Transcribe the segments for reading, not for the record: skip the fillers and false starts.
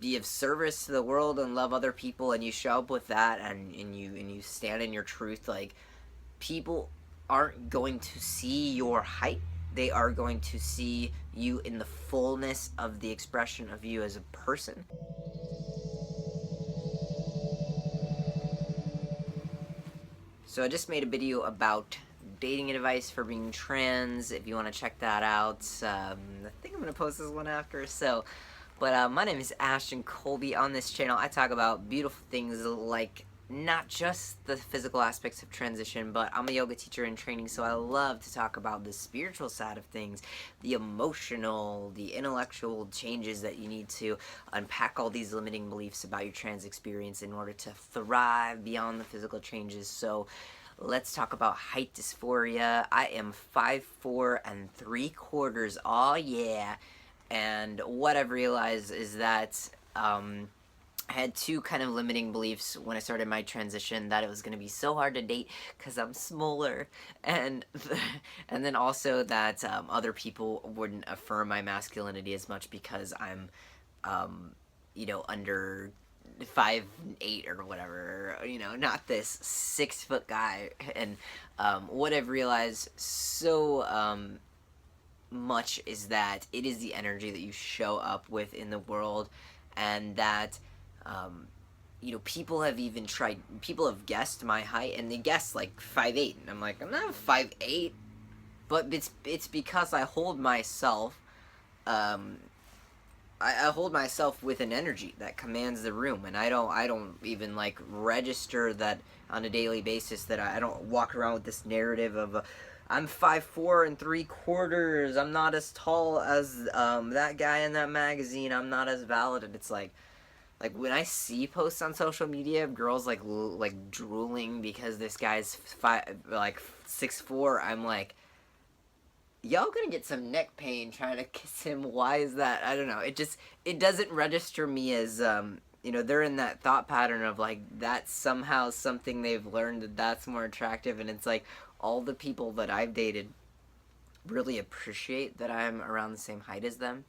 be of service to the world and love other people, and you show up with that, and you stand in your truth, like, people aren't going to see your height. They are going to see you in the fullness of the expression of you as a person. So I just made a video about dating advice for being trans. If you want to check that out, I think I'm going to post this one after. But my name is Ashton Colby. On this channel, I talk about beautiful things like not just the physical aspects of transition, but I'm a yoga teacher in training, so I love to talk about the spiritual side of things, the emotional, the intellectual changes that you need to unpack all these limiting beliefs about your trans experience in order to thrive beyond the physical changes. So let's talk about height dysphoria. I am 5'4 3/4". Oh yeah. And what I've realized is that I had two kind of limiting beliefs when I started my transition, that it was going to be so hard to date because I'm smaller, and and then also that other people wouldn't affirm my masculinity as much because I'm, under 5'8" or whatever, not this 6-foot guy. And what I've realized much is that it is the energy that you show up with in the world, and that people have guessed my height, and they guessed like 5'8", and I'm like, I'm not 5'8", but it's because I hold myself, I hold myself with an energy that commands the room, and I don't even like register that on a daily basis, that I don't walk around with this narrative of I'm 5'4 3/4". I'm not as tall as that guy in that magazine. I'm not as valid. And it's like when I see posts on social media of girls like drooling because this guy's 6'4", I'm like, y'all gonna get some neck pain trying to kiss him. Why is that? I don't know. It doesn't register me as they're in that thought pattern of like that's somehow something they've learned that's more attractive. And it's like all the people that I've dated really appreciate that I'm around the same height as them,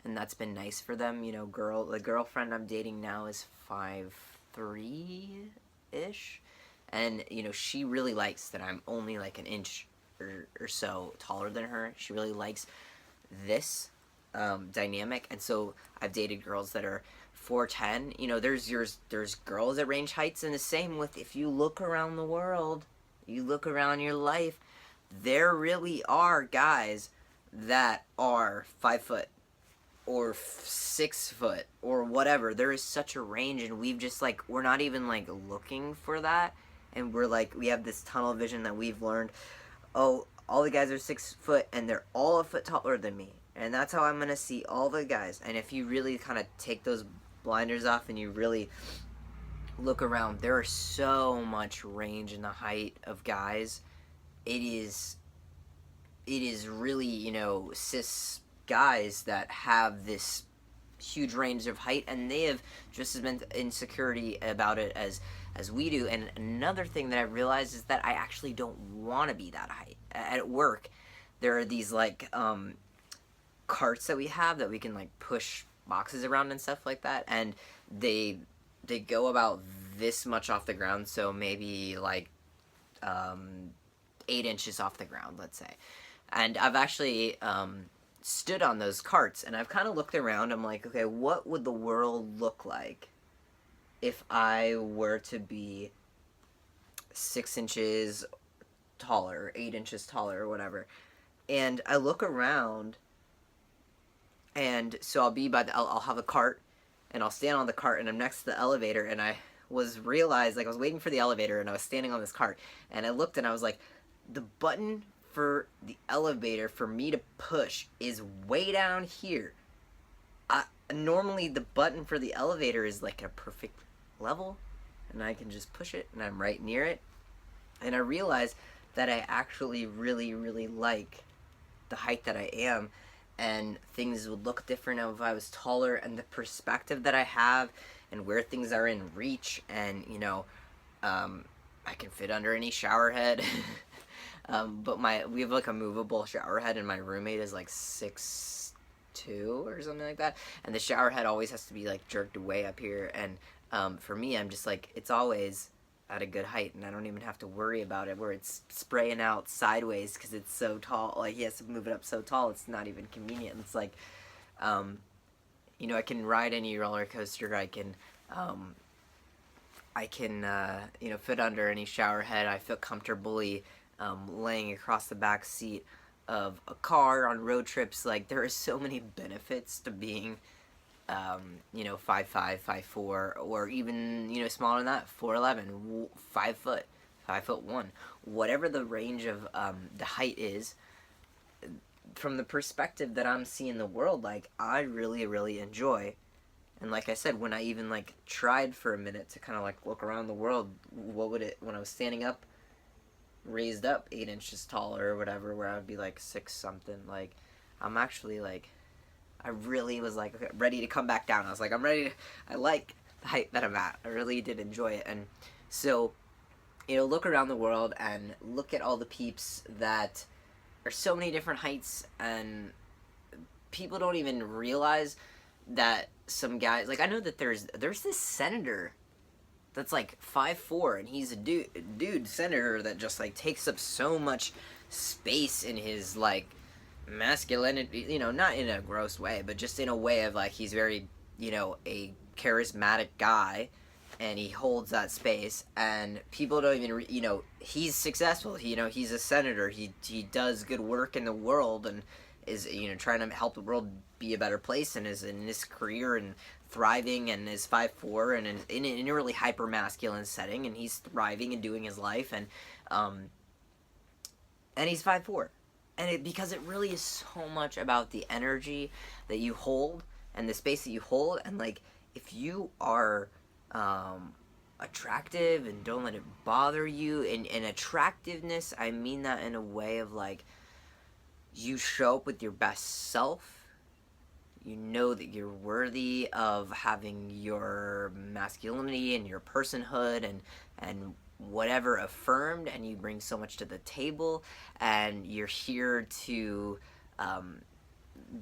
and that's been nice for them. The girlfriend I'm dating now is 5'3" ish, and she really likes that I'm only like an inch or so taller than her. She really likes this dynamic, and so I've dated girls that are 4'10". There's girls that range heights, and the same with, if you look around the world, you look around your life, there really are guys that are 5 foot or 6 foot or whatever. There is such a range, and we're not even like looking for that, and we have this tunnel vision that we've learned, oh, all the guys are 6 foot and they're all a foot taller than me, and that's how I'm gonna see all the guys. And if you really kind of take those blinders off and you really look around, there is so much range in the height of guys. It is really, cis guys that have this huge range of height, and they have just as much insecurity about it as we do. And another thing that I realized is that I actually don't want to be that height. At work, there are these like carts that we have that we can like push boxes around and stuff like that, and they go about this much off the ground, so maybe like 8 inches off the ground, let's say. And I've actually stood on those carts, and I've kind of looked around. I'm like, okay, what would the world look like if I were to be 6 inches taller, 8 inches taller, or whatever? And I look around, and so I'll have a cart, and I'll stand on the cart, and I'm next to the elevator, and I was waiting for the elevator, and I was standing on this cart, and I looked, and I was like, the button for the elevator for me to push is way down here. Normally the button for the elevator is like a perfect level, and I can just push it, and I'm right near it. And I realized that I actually really, really like the height that I am, and things would look different if I was taller, and the perspective that I have and where things are in reach, and I can fit under any shower head. But we have like a movable shower head, and my roommate is like 6'2", 2 or something like that, and the shower head always has to be like jerked way up here, and for me, I'm just like, it's always at a good height, and I don't even have to worry about it where it's spraying out sideways because it's so tall. Like, he has to move it up so tall, it's not even convenient. It's like, I can ride any roller coaster. I can fit under any shower head. I feel comfortably laying across the back seat of a car on road trips. Like, there are so many benefits to being 5'5", 5'4", or even, smaller than that, 4'11", 5 foot, 5'1", whatever the range of the height is. From the perspective that I'm seeing the world, like, I really, really enjoy. And like I said, when I even like tried for a minute to kind of like look around the world, what would it, when I was standing up, raised up 8 inches taller or whatever, where I would be like 6 something, like, I'm actually like, I really was like, okay, ready to come back down. I was like, I like the height that I'm at. I really did enjoy it. And so, look around the world and look at all the peeps that are so many different heights, and people don't even realize that some guys, like, I know that there's this senator that's like 5'4", and he's a dude senator that just like takes up so much space in his like masculinity, not in a gross way, but just in a way of like, he's very, a charismatic guy, and he holds that space, and people don't even he's successful. He's a senator. He does good work in the world, and is trying to help the world be a better place, and is in his career and thriving, and is 5'4", and in a really hyper masculine setting, and he's thriving and doing his life, and he's 5'4", and because it really is so much about the energy that you hold and the space that you hold, and like, if you are attractive and don't let it bother you, and attractiveness, I mean that in a way of like, you show up with your best self, you know that you're worthy of having your masculinity and your personhood and whatever affirmed, and you bring so much to the table, and you're here to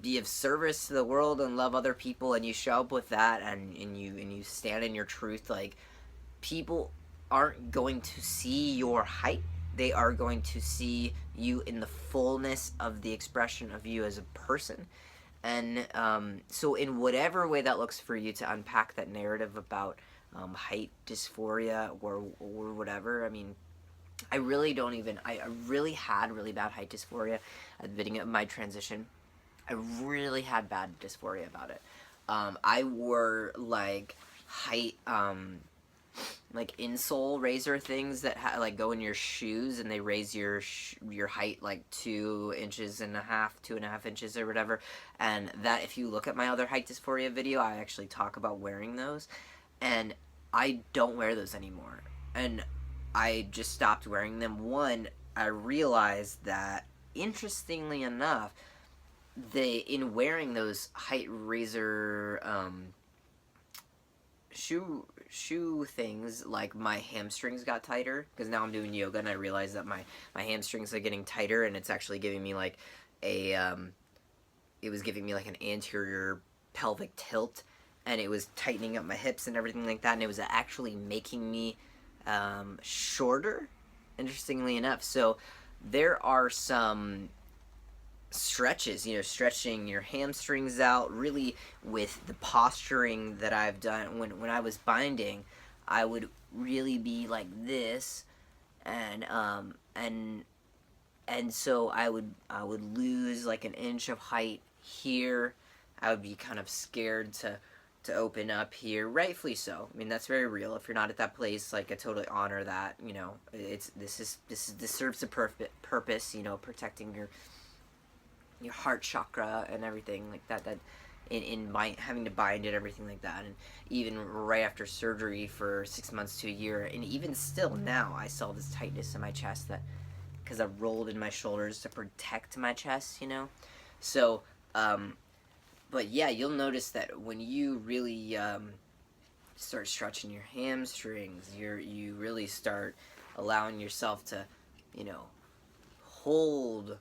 be of service to the world and love other people, and you show up with that, and you stand in your truth. Like, people aren't going to see your height. They are going to see you in the fullness of the expression of you as a person. And so in whatever way that looks for you to unpack that narrative about height dysphoria or whatever, I mean, I really had really bad height dysphoria at the beginning of my transition. I really had bad dysphoria about it. I wore like height like insole raiser things that like go in your shoes, and they raise your height like 2.5 inches, 2.5 inches or whatever. And that, if you look at my other height dysphoria video, I actually talk about wearing those, and I don't wear those anymore. And I just stopped wearing them. One, I realized that, interestingly enough, in wearing those height raiser shoe things, like, my hamstrings got tighter, because now I'm doing yoga, and I realized that my hamstrings are getting tighter, and it's actually giving me like it was giving me like an anterior pelvic tilt, and it was tightening up my hips and everything like that, and it was actually making me shorter, interestingly enough. So there are some stretches, stretching your hamstrings out, really, with the posturing that I've done. When I was binding, I would really be like this, and so I would lose like 1 inch of height here. I would be kind of scared to open up here, rightfully so. I mean, that's very real. If you're not at that place, like, I totally honor that. This serves a purpose, protecting your heart chakra and everything like that, in having to bind it, everything like that. And even right after surgery for 6 months to a year, and even still now, I saw this tightness in my chest, that because I rolled in my shoulders to protect my chest, so but yeah, you'll notice that when you really start stretching your hamstrings, you really start allowing yourself to hold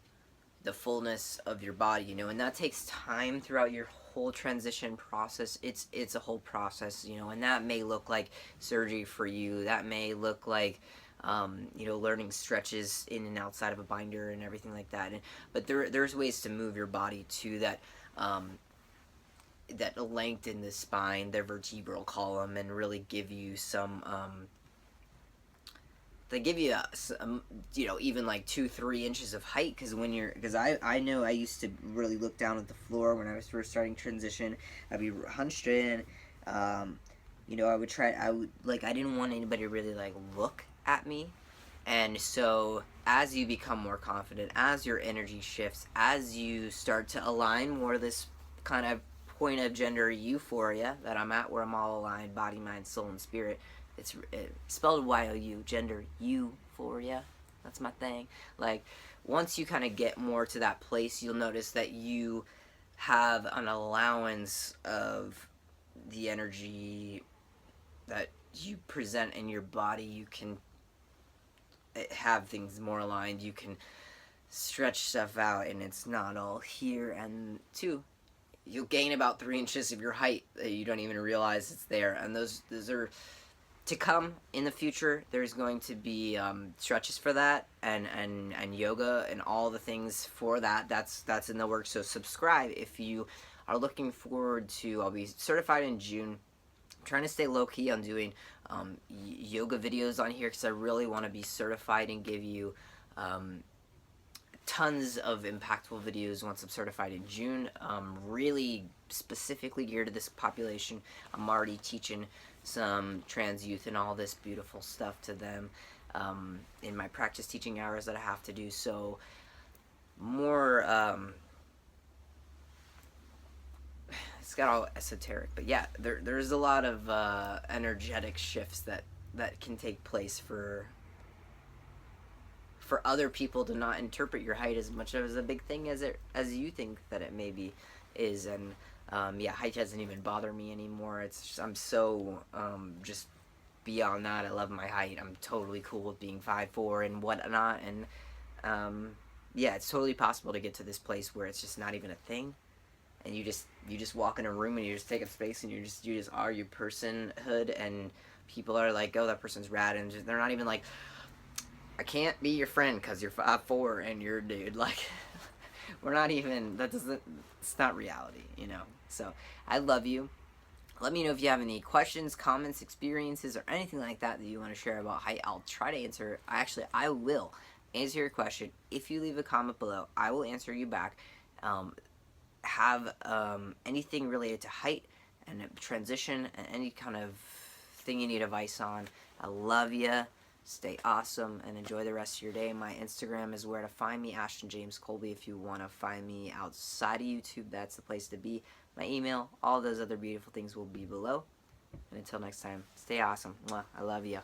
the fullness of your body, you know, and that takes time throughout your whole transition process. It's a whole process, you know, and that may look like surgery for you. That may look like you know, learning stretches in and outside of a binder and everything like that. But there's ways to move your body to that that lengthen the spine, the vertebral column, and really give you some they give you you know, even like 2-3 inches of height, because I know I used to really look down at the floor when I was first starting transition. I'd be hunched in, you know, I didn't want anybody to really like look at me. And so as you become more confident, as your energy shifts, as you start to align more this kind of point of gender euphoria that I'm at, where I'm all aligned, body, mind, soul, and spirit. It's spelled Y-O-U, gender euphoria. That's my thing. Like, once you kind of get more to that place, you'll notice that you have an allowance of the energy that you present in your body. You can have things more aligned. You can stretch stuff out, and it's not all here. And two, you'll gain about 3 inches of your height that you don't even realize it's there. And those are to come in the future. There's going to be stretches for that, and yoga and all the things for that. That's in the works. So subscribe if you are looking forward to. I'll be certified in June. I'm trying to stay low key on doing yoga videos on here, because I really want to be certified and give you tons of impactful videos once I'm certified in June. Really specifically geared to this population. I'm already teaching some trans youth and all this beautiful stuff to them in my practice teaching hours that I have to do. So more it's got all esoteric, but yeah, there's a lot of energetic shifts that can take place for other people to not interpret your height as much of a big thing as you think that it maybe is. And yeah, height doesn't even bother me anymore. It's just, I'm so just beyond that. I love my height. I'm totally cool with being 5'4" and whatnot. And yeah, it's totally possible to get to this place where it's just not even a thing, and you just walk in a room and you just take up space, and you just are your personhood, and people are like, oh, that person's rad, and they're not even like, I can't be your friend because you're 5'4" and you're a dude. Like, we're not even, it's not reality, you know? So, I love you. Let me know if you have any questions, comments, experiences, or anything like that you want to share about height. I'll try to answer. I will answer your question. If you leave a comment below, I will answer you back. Have anything related to height and transition and any kind of thing you need advice on. I love you. Stay awesome and enjoy the rest of your day. My Instagram is where to find me, Ashton James Colby. If you want to find me outside of YouTube, that's the place to be. My email, all those other beautiful things will be below. And until next time, stay awesome. Mwah. I love you.